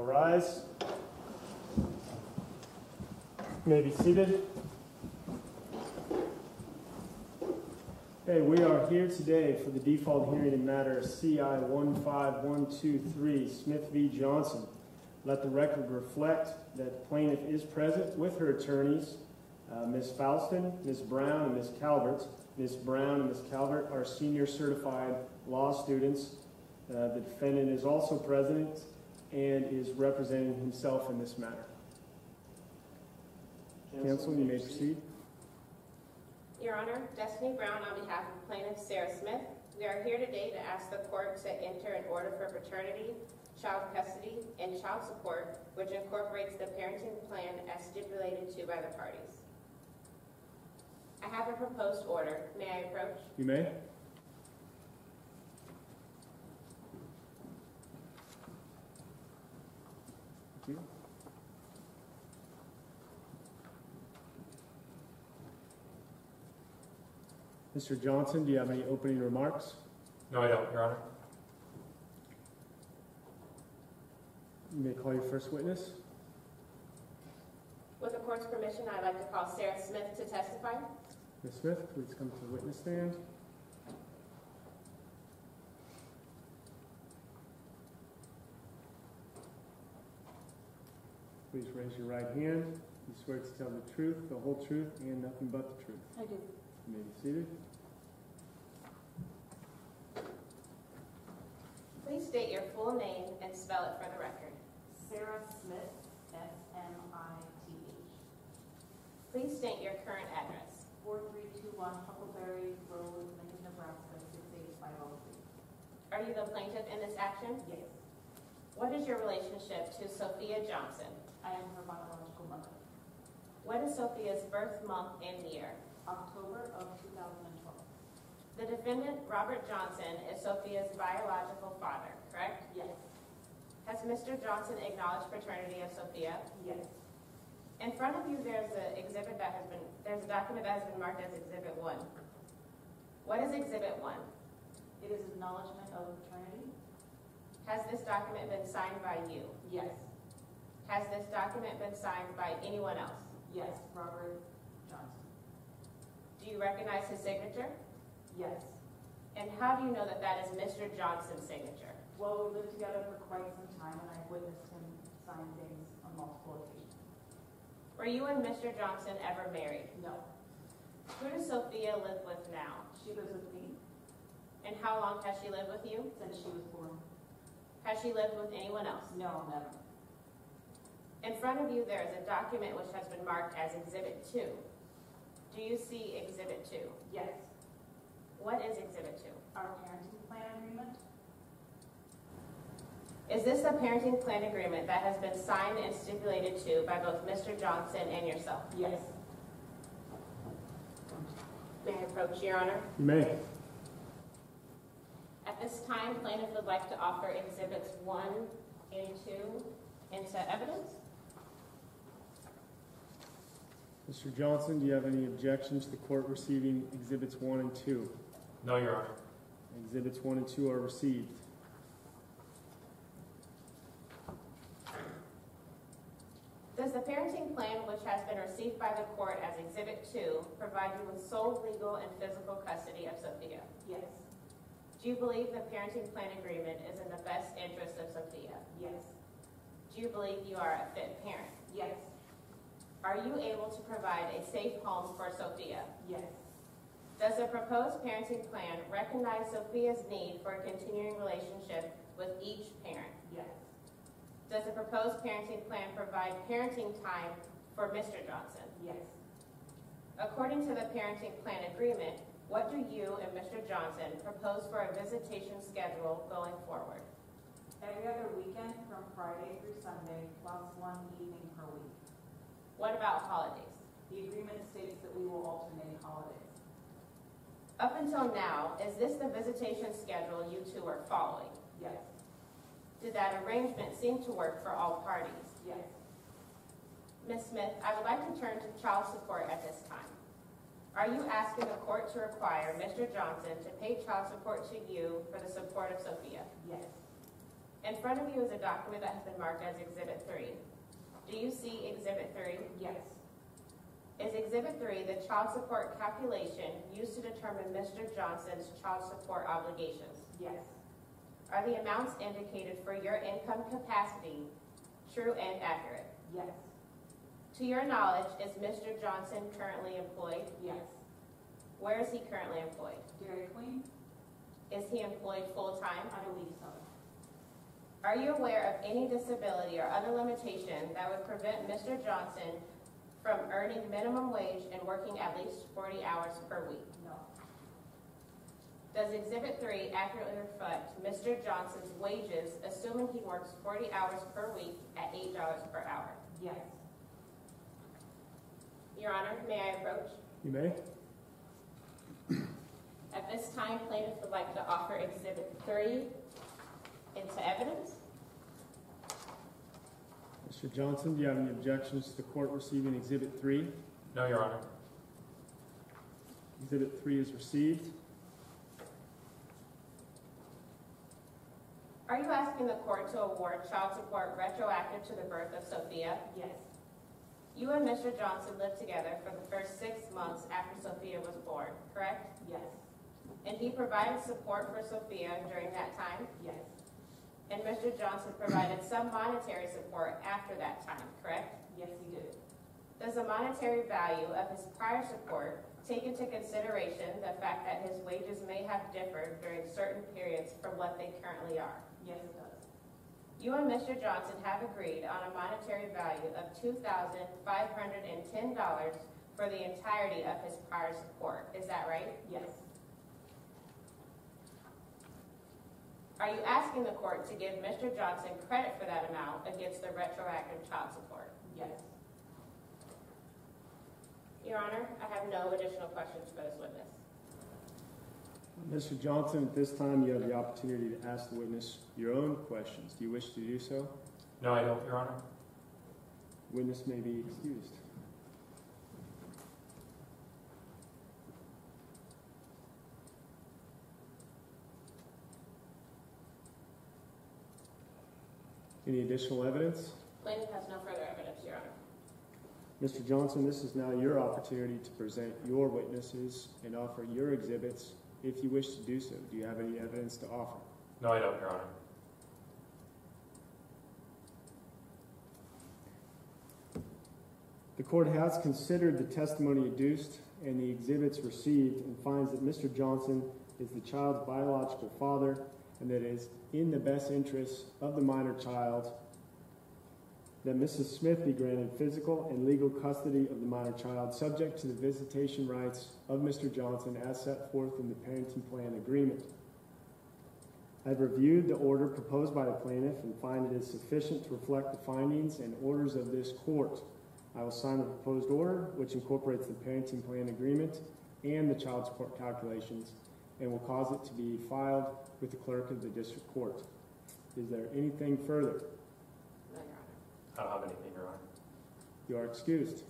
rise. You may be seated. Okay, we are here today for the default hearing in matter CI 15123, Smith v. Johnson. Let the record reflect that the plaintiff is present with her attorneys, Ms. Falston, Ms. Brown, and Ms. Calvert. Ms. Brown and Ms. Calvert are senior certified law students. The defendant is also present and is representing himself in this matter. Counsel, you may proceed. Your Honor, Destiny Brown on behalf of plaintiff Sarah Smith. We are here today to ask the court to enter an order for paternity, child custody, and child support, which incorporates the parenting plan as stipulated to by the parties. I have a proposed order. May I approach? You may. Thank you. Mr. Johnson, do you have any opening remarks? No, I don't, Your Honor. You may call your first witness. With the court's permission, I'd like to call Sarah Smith to testify. Ms. Smith, please come to the witness stand. Please raise your right hand. You swear to tell the truth, the whole truth, and nothing but the truth. I do. You may be seated. Please state your full name and spell it for the record. Sarah Smith, S-M-I-T-H. Please state your current address. 4321 Huckleberry Road, Lincoln, Nebraska, 68503. Are you the plaintiff in this action? Yes. What is your relationship to Sophia Johnson? I am her biological mother. What is Sophia's birth month and year? October of 2012. The defendant, Robert Johnson, is Sophia's biological father, correct? Yes. Has Mr. Johnson acknowledged paternity of Sophia? Yes. In front of you, there's a document that has been marked as Exhibit 1. What is Exhibit 1? It is acknowledgement of paternity. Has this document been signed by you? Yes. Has this document been signed by anyone else? Yes. Robert Johnson. Do you recognize his signature? Yes. And how do you know that that is Mr. Johnson's signature? Well, we lived together for quite some time, and I've witnessed him sign things on multiple occasions. Were you and Mr. Johnson ever married? No. Who does Sophia live with now? She lives with me And how long has she lived with you? since she was born. Has she lived with anyone else? No, never. In front of you, there is a document which has been marked as Exhibit 2. Do you see Exhibit 2? Yes. What is Exhibit 2? Our parenting plan agreement. Is this a parenting plan agreement that has been signed and stipulated to by both Mr. Johnson and yourself? Yes. May I approach, Your Honor? You may. At this time, plaintiff would like to offer Exhibits 1 and 2 into evidence. Mr. Johnson, do you have any objections to the court receiving Exhibits 1 and 2? No, Your Honor. Exhibits 1 and 2 are received. Does the parenting plan, which has been received by the court as Exhibit 2, provide you with sole legal and physical custody of Sophia? Yes. Do you believe the parenting plan agreement is in the best interest of Sophia? Yes. Do you believe you are a fit parent? Yes. Are you able to provide a safe home for Sophia? Yes. Does the proposed parenting plan recognize Sophia's need for a continuing relationship with each parent? Yes. Does the proposed parenting plan provide parenting time for Mr. Johnson? Yes. According to the parenting plan agreement, what do you and Mr. Johnson propose for a visitation schedule going forward? Every other weekend from Friday through Sunday, plus one evening per week. What about holidays? The agreement states that we will alternate holidays. Up until now, is this the visitation schedule you two are following? Yes. Did that arrangement seem to work for all parties? Yes. Ms. Smith, I would like to turn to child support at this time. Are you asking the court to require Mr. Johnson to pay child support to you for the support of Sophia? Yes. In front of you is a document that has been marked as Exhibit 3. Do you see Exhibit 3? Yes. Is Exhibit 3 the child support calculation used to determine Mr. Johnson's child support obligations? Yes. Are the amounts indicated for your income capacity true and accurate? Yes. To your knowledge, is Mr. Johnson currently employed? Yes. Where is he currently employed? Dairy Queen? Is he employed full-time? I believe so. Are you aware of any disability or other limitation that would prevent Mr. Johnson from earning minimum wage and working at least 40 hours per week? No. Does Exhibit 3 accurately reflect Mr. Johnson's wages, assuming he works 40 hours per week at $8 per hour? Yes. Your Honor, may I approach? You may. At this time, plaintiff would like to offer Exhibit 3 into evidence. Mr. Johnson, do you have any objections to the court receiving Exhibit 3? No, Your Honor. Exhibit 3 is received. Are you asking the court to award child support retroactive to the birth of Sophia? Yes. You and Mr. Johnson lived together for the first 6 months after Sophia was born, correct? Yes. And he provided support for Sophia during that time? Yes. And Mr. Johnson provided some monetary support after that time, correct? Yes, he did. Does the monetary value of his prior support take into consideration the fact that his wages may have differed during certain periods from what they currently are? Yes, it does. You and Mr. Johnson have agreed on a monetary value of $2,510 for the entirety of his prior support. Is that right? Yes. Are you asking the court to give Mr. Johnson credit for that amount against the retroactive child support? Yes. Your Honor, I have no additional questions for this witness. Mr. Johnson, at this time you have the opportunity to ask the witness your own questions. Do you wish to do so? No, I don't, Your Honor. Witness may be excused. Any additional evidence? Plaintiff has no further evidence, Your Honor. Mr. Johnson, this is now your opportunity to present your witnesses and offer your exhibits if you wish to do so. Do you have any evidence to offer? No, I don't, Your Honor. The court has considered the testimony adduced and the exhibits received and finds that Mr. Johnson is the child's biological father and that it is in the best interests of the minor child that Mrs. Smith be granted physical and legal custody of the minor child subject to the visitation rights of Mr. Johnson as set forth in the parenting plan agreement. I've reviewed the order proposed by the plaintiff and find it is sufficient to reflect the findings and orders of this court. I will sign the proposed order, which incorporates the parenting plan agreement and the child support calculations, and will cause it to be filed with the clerk of the district court. Is there anything further? No, Your Honor. I don't have anything, Your Honor. You are excused.